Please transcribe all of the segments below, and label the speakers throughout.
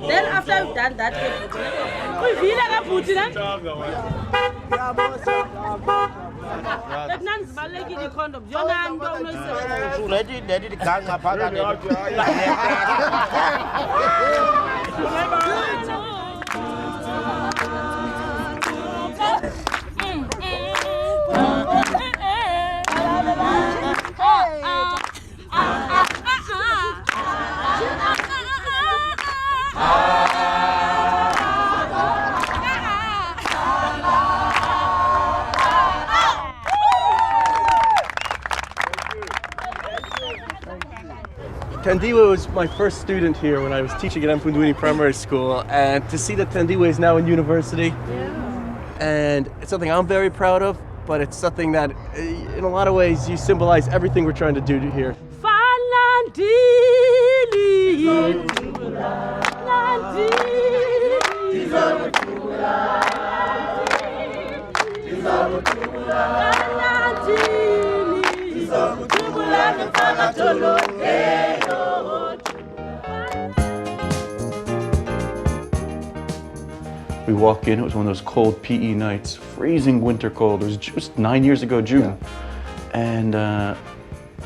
Speaker 1: Then after you've done that,
Speaker 2: Tandiwe was my first student here when I was teaching at Ubuntu Primary School, and to see that Tandiwe is now in university, and it's something I'm very proud of, but it's something that, in a lot of ways, you symbolize everything we're trying to do here. We walk in, it was one of those cold PE nights, freezing winter cold. It was just 9 years ago, June. And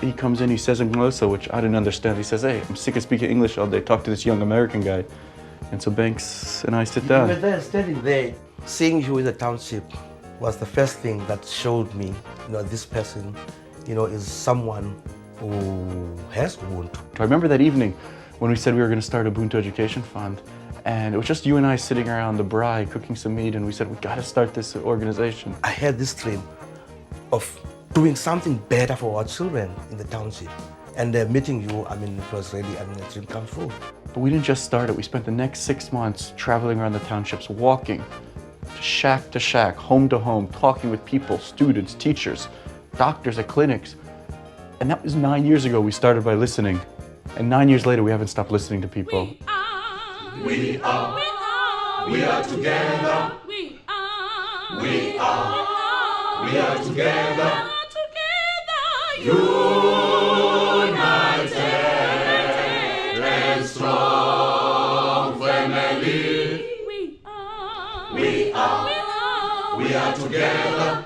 Speaker 2: he comes in, he says in Nglosa, which I didn't understand. He says, hey, I'm sick of speaking English all day, talk to this young American guy. And so Banks and I sit down.
Speaker 3: We were there, standing there. Seeing you in the township was the first thing that showed me, this person, is someone who has Ubuntu.
Speaker 2: I remember that evening when we said we were going to start Ubuntu Education Fund, and it was just you and I sitting around the braai cooking some meat, and we said, we got to start this organization.
Speaker 3: I had this dream of doing something better for our children in the township. And meeting you, it was really, a dream come true.
Speaker 2: But we didn't just start it. We spent the next 6 months traveling around the townships, walking to shack, home to home, talking with people, students, teachers, doctors at clinics. And that was 9 years ago. We started by listening. And 9 years later, we haven't stopped listening to people.
Speaker 4: We are together. We are together. United and strong family. We are together.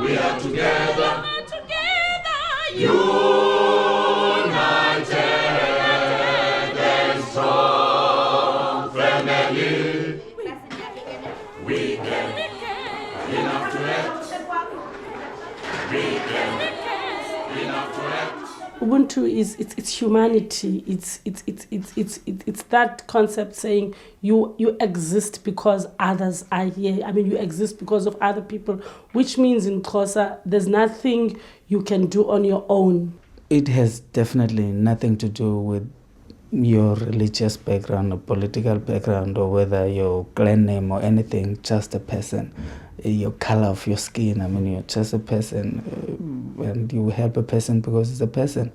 Speaker 4: We are together. United and strong family. We can enough to act. We can enough to act.
Speaker 1: Ubuntu is it's humanity. It's that concept saying you exist because others are here. You exist because of other people, which means in Xhosa there's nothing you can do on your own.
Speaker 5: It has definitely nothing to do with your religious background or political background or whether your clan name or anything, just a person. Your color of your skin, you're just a person, and you help a person because it's a person.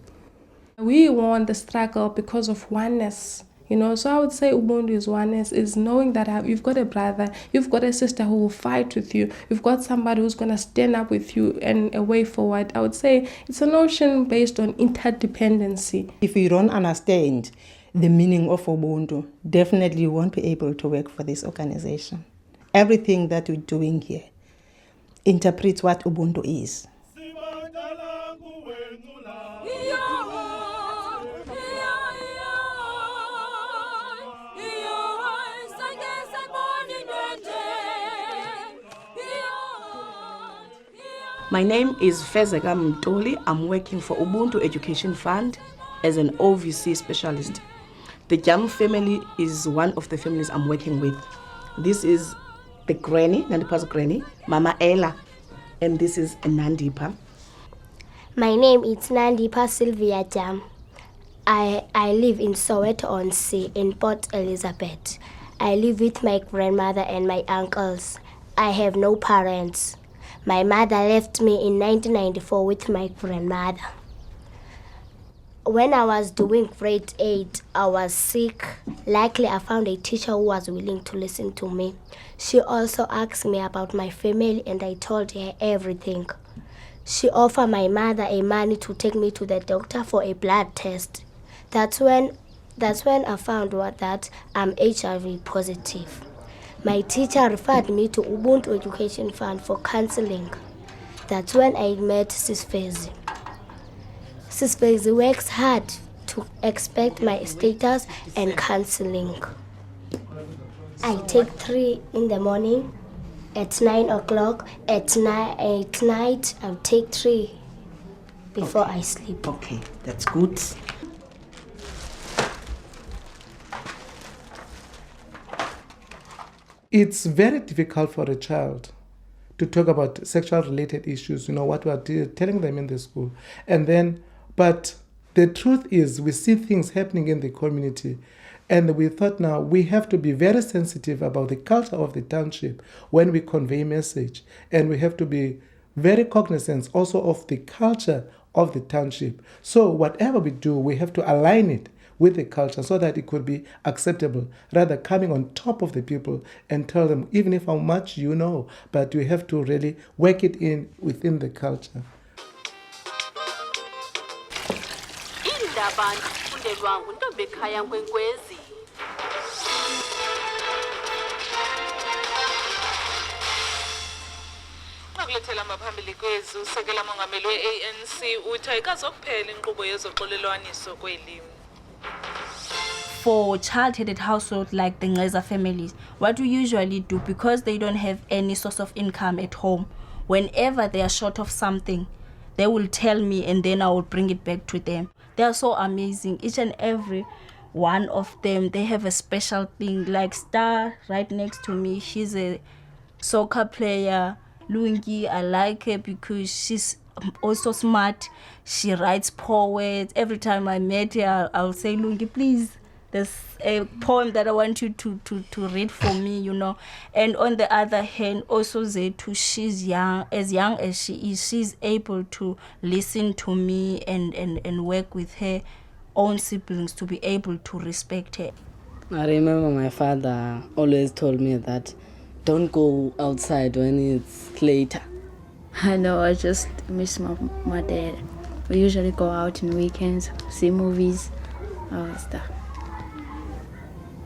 Speaker 6: We won the struggle because of oneness, so I would say Ubuntu is oneness, is knowing that you've got a brother, you've got a sister who will fight with you, you've got somebody who's going to stand up with you and a way forward. I would say it's a notion based on interdependency.
Speaker 7: If you don't understand the meaning of Ubuntu, definitely you won't be able to work for this organization. Everything that we're doing here interprets what Ubuntu is.
Speaker 8: My name is Fezeka Mtoli. I'm working for Ubuntu Education Fund as an OVC specialist. The Jam family is one of the families I'm working with. This is the granny, Nandipa's granny, Mama Ella, and this is Nandipa.
Speaker 9: My name is Nandipa Sylvia Jam. I live in Soweto-on-Sea in Port Elizabeth. I live with my grandmother and my uncles. I have no parents. My mother left me in 1994 with my grandmother. When I was doing grade 8, I was sick. Luckily, I found a teacher who was willing to listen to me. She also asked me about my family and I told her everything. She offered my mother a money to take me to the doctor for a blood test. That's when I found out that I'm HIV positive. My teacher referred me to Ubuntu Education Fund for counseling. That's when I met Sisfezi. Sisfezi works hard to expect my status and counseling. I take 3 in the morning, at 9 o'clock, at night I'll take 3 before I sleep.
Speaker 8: Okay, that's good.
Speaker 10: It's very difficult for a child to talk about sexual related issues, what we are telling them in the school. But the truth is we see things happening in the community. And we thought now we have to be very sensitive about the culture of the township when we convey message. And we have to be very cognizant also of the culture of the township. So whatever we do, we have to align it with the culture so that it could be acceptable, rather coming on top of the people and tell them, even if how much you know, but you have to really work it in within the culture.
Speaker 11: Kulethela maphambili kwezi usekela mongameli we-ANC uthi ayikazokuphela inkqubo yezoxolelwaniso kwelimi.
Speaker 12: For child-headed households like the Ngeza families, what we usually do, because they don't have any source of income at home, whenever they are short of something, they will tell me and then I will bring it back to them. They are so amazing. Each and every one of them, they have a special thing. Like Star right next to me, she's a soccer player. Lungi, I like her because she's also smart. She writes poems. Every time I met her, I'll say, Lungi, please, there's a poem that I want you to read for me, And on the other hand, also Zetu, she's young as she is, she's able to listen to me and work with her own siblings to be able to respect her.
Speaker 13: I remember my father always told me that don't go outside when it's later.
Speaker 14: I know, I just miss my dad. We usually go out in weekends, see movies, all that stuff.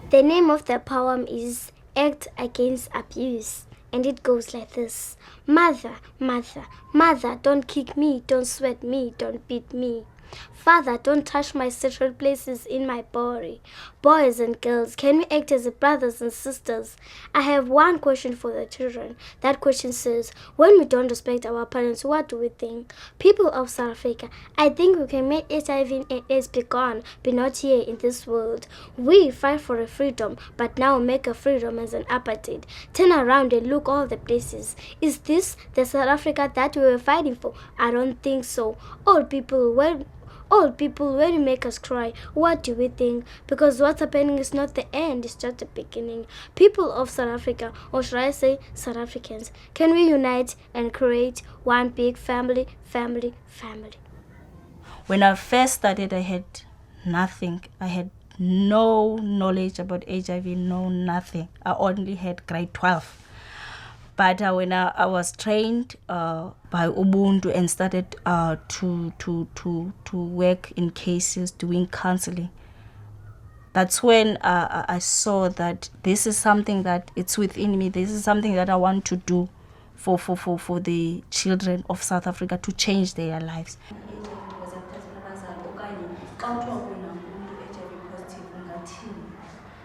Speaker 9: The name of the poem is Act Against Abuse, and it goes like this. Mother, mother, mother, don't kick me, don't sweat me, don't beat me. Father, don't touch my sexual places in my body. Boys and girls, can we act as brothers and sisters? I have one question for the children. That question says, when we don't respect our parents, what do we think? People of South Africa, I think we can make HIV and AIDS be gone, be not here in this world. We fight for a freedom, but now make a freedom as an apartheid. Turn around and look all the places. Is this the South Africa that we were fighting for? I don't think so. Old people, when you make us cry, what do we think? Because what's happening is not the end, it's just the beginning. People of South Africa, or should I say South Africans, can we unite and create one big family?
Speaker 12: When I first started, I had nothing. I had no knowledge about HIV, no nothing. I only had grade 12. But when I was trained by Ubuntu and started to work in cases, doing counseling, that's when I saw that this is something that it's within me. This is something that I want to do for the children of South Africa to change their lives.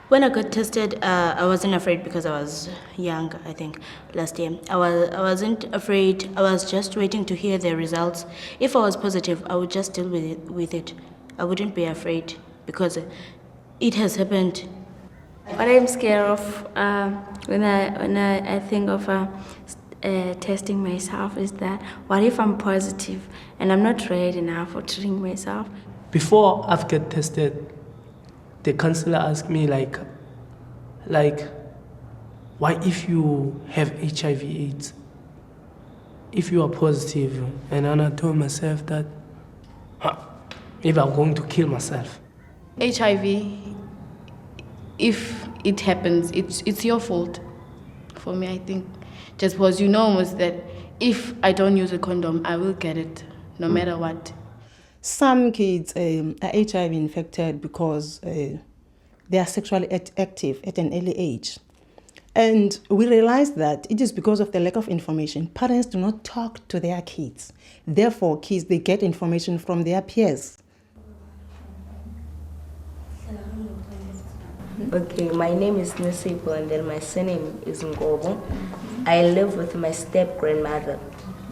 Speaker 15: When I got tested, I wasn't afraid because I was young, I think, last year. I wasn't afraid. I was just waiting to hear the results. If I was positive, I would just deal with it. I wouldn't be afraid because it has happened.
Speaker 14: What I'm scared of when I think of testing myself is that what if I'm positive and I'm not ready enough for treating myself?
Speaker 16: Before I get tested, the counselor asked me like, Why, if you have HIV/AIDS, if you are positive, and then I told myself that maybe I'm going to kill myself.
Speaker 17: HIV, if it happens, it's your fault. For me, I think, just because you know almost that if I don't use a condom, I will get it, no matter what.
Speaker 7: Some kids are HIV infected because they are sexually active at an early age. And we realize that it is because of the lack of information. Parents do not talk to their kids. Therefore, kids, they get information from their peers.
Speaker 18: Okay, my name is Nisipo and then my surname is Ngobo. I live with my step-grandmother.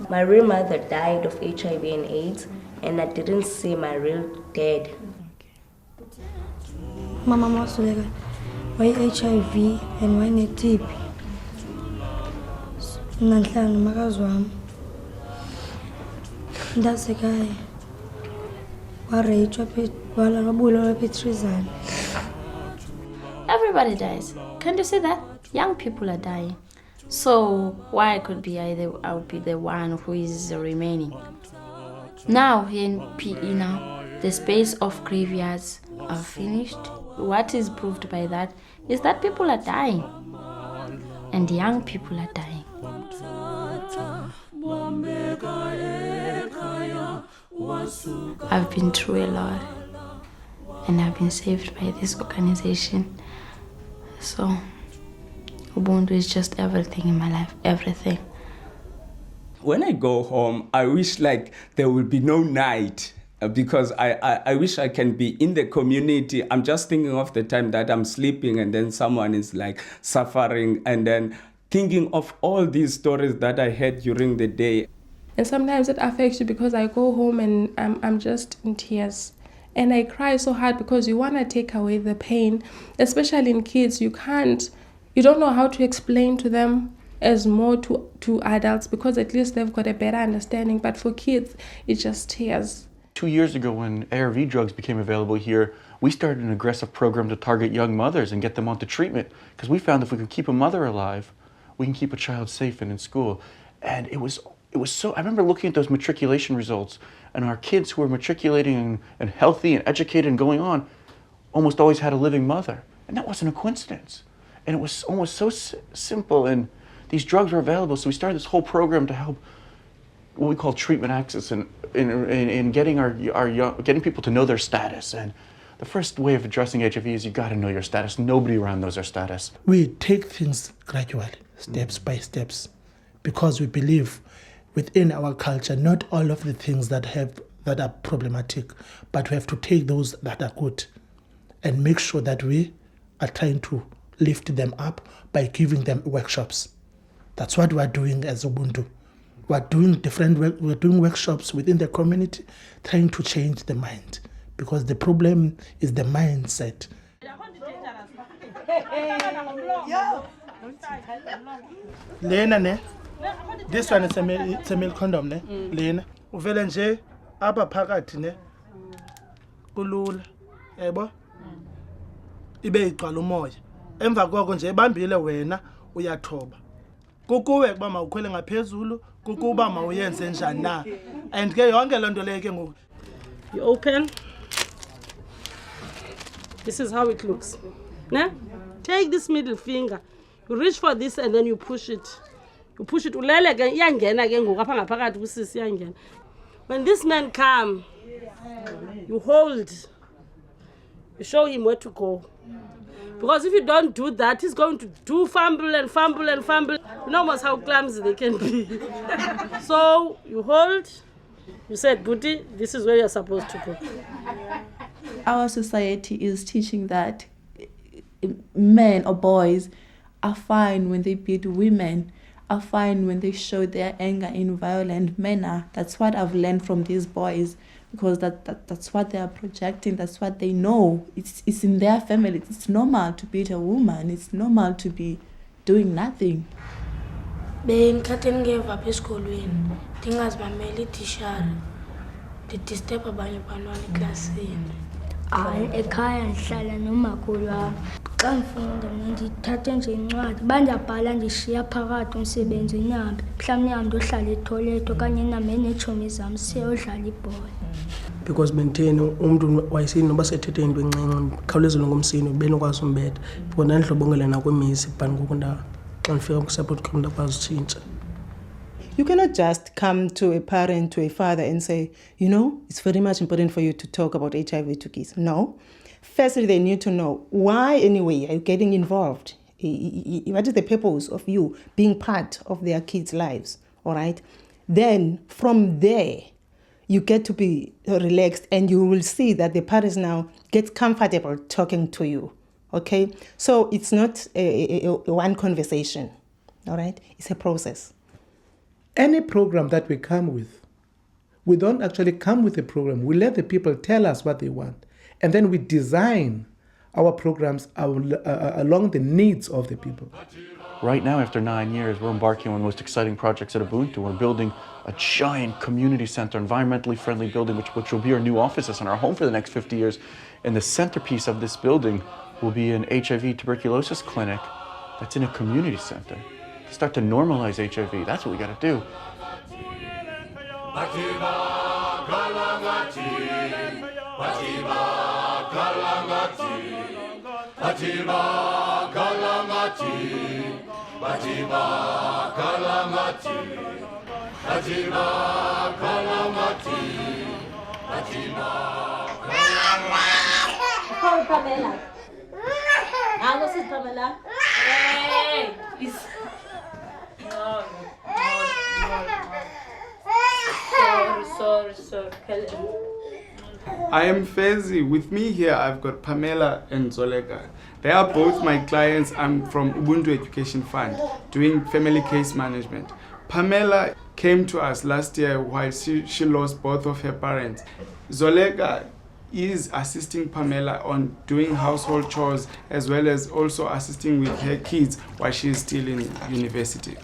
Speaker 18: My real mother died of HIV and AIDS, and I didn't see my real dad.
Speaker 19: Mama Mosulega, why HIV and why TB? Nanhlanu makazwami. That's a guy.
Speaker 14: Everybody dies. Can't you see that? Young people are dying. So why I would be the one who is remaining? Now here in PE now, the space of graveyards are finished. What is proved by that is that people are dying. And young people are dying. I've been through a lot. And I've been saved by this organization. So Ubuntu is just everything in my life, everything.
Speaker 20: When I go home, I wish like there will be no night because I wish I can be in the community. I'm just thinking of the time that I'm sleeping and then someone is like suffering and then thinking of all these stories that I had during the day.
Speaker 6: And sometimes it affects you because I go home and I'm just in tears. And I cry so hard because you want to take away the pain, especially in kids. You don't know how to explain to them as more to adults because at least they've got a better understanding. But for kids, it's just tears.
Speaker 2: 2 years ago when ARV drugs became available here, we started an aggressive program to target young mothers and get them onto treatment because we found if we could keep a mother alive, we can keep a child safe and in school. And it was so, I remember looking at those matriculation results and our kids who were matriculating and healthy and educated and going on almost always had a living mother. And that wasn't a coincidence. And it was almost so simple, and these drugs were available. So we started this whole program to help what we call treatment access and in getting getting people to know their status. And the first way of addressing HIV is you got to know your status. Nobody around knows their status.
Speaker 10: We take things gradually, steps by steps, because we believe within our culture, not all of the things that are problematic, but we have to take those that are good and make sure that we are trying to lift them up by giving them workshops. That's what we're doing as Ubuntu. We're doing workshops within the community, trying to change the mind, because the problem is the mindset. Lena ne? This one is a male condom ne? Lena. Uvela nje apha phakathi ne? Kulula. Yebo? Ibe igcwala umoya. Emva koko nje ebambile wena uyathoba. Kukuwe kuba mawukhwele ngaphezulu, kukuba mawuyenze njani na. And ke yonke lento leyo ke ngoku.
Speaker 1: You open. This is how it looks. Nah? Take this middle finger. You reach for this and then you push it. You push it. Ulele ke iyangena ke ngoku apha ngaphakathi kusisi iyangena. When this man come, you hold. You show him where to go. Because if you don't do that, he's going to do fumble and fumble and fumble. You know almost how clumsy they can be. So you hold. You said, Booty, this is where you're supposed to go.
Speaker 21: Our society is teaching that men or boys are fine when they beat women, are fine when they show their anger in violent manner. That's what I've learned from these boys, because that's what they are projecting, that's what they know. It's in their family. It's normal to beat a woman. It's normal to be doing nothing.
Speaker 19: Bengikhathi ngeva apha esikolweni ndingazimameli itishara ndidisturb abanye abantwana eklasini.
Speaker 3: hayi ekhaya ndihlala nomakhulu wam. Xa ndifunda mna ndithathe nje incwadi uba ndiyabhala ndishiya phakathi umsebenzi ndihambe mhlawumbi ndihambe ndohlala ethoyilethi okanye ndihambe neetshomi zam siyodlala ibhola.
Speaker 16: Because benditheni umntu wayesini noba sethethe into encinci khawulezile ngomsini benokwazi umbetha because ndandidlobongela nakwimizi but ngoku xa ndifika kwi-support group ndakwazi utshintsha.
Speaker 7: You cannot just come to a parent, to a father and say, you know, it's very much important for you to talk about HIV to kids. No. Firstly, they need to know why anyway are you getting involved? What is the purpose of you being part of their kids' lives? All right. Then from there, you get to be relaxed and you will see that the parents now get comfortable talking to you. Okay. So it's not a one conversation. All right. It's a process.
Speaker 10: Any program that we come with, we don't actually come with a program. We let the people tell us what they want. And then we design our programs along the needs of the people.
Speaker 2: Right now, after 9 years, we're embarking on one of the most exciting projects at Ubuntu. We're building a giant community center, environmentally friendly building, which will be our new offices and our home for the next 50 years. And the centerpiece of this building will be an HIV tuberculosis clinic that's in a community center. Start to normalize HIV. That's what we got to do.
Speaker 22: Pamela. Now, this is Pamela. Hey, please. No. Sorry.
Speaker 23: I am Fezi. With me here, I've got Pamela and Zolega. They are both my clients. I'm from Ubuntu Education Fund, doing family case management. Pamela came to us last year while she lost both of her parents. Zolega is assisting Pamela on doing household chores as well as also assisting with her kids while she is still in university.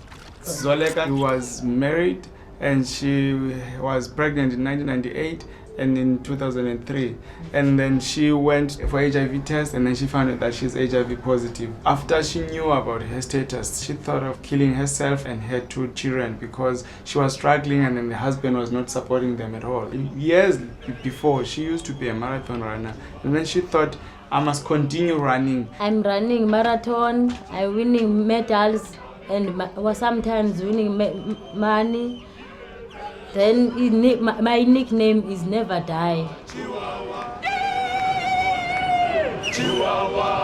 Speaker 23: Zolega was married and she was pregnant in 1998 and in 2003. And then she went for HIV test and then she found out that she's HIV positive. After she knew about her status, she thought of killing herself and her 2 children because she was struggling and then the husband was not supporting them at all. Years before, she used to be a marathon runner and then she thought, I must continue running.
Speaker 22: I'm running marathon, I'm winning medals and sometimes winning money. Then my nickname is Never Die.
Speaker 4: Chihuahua.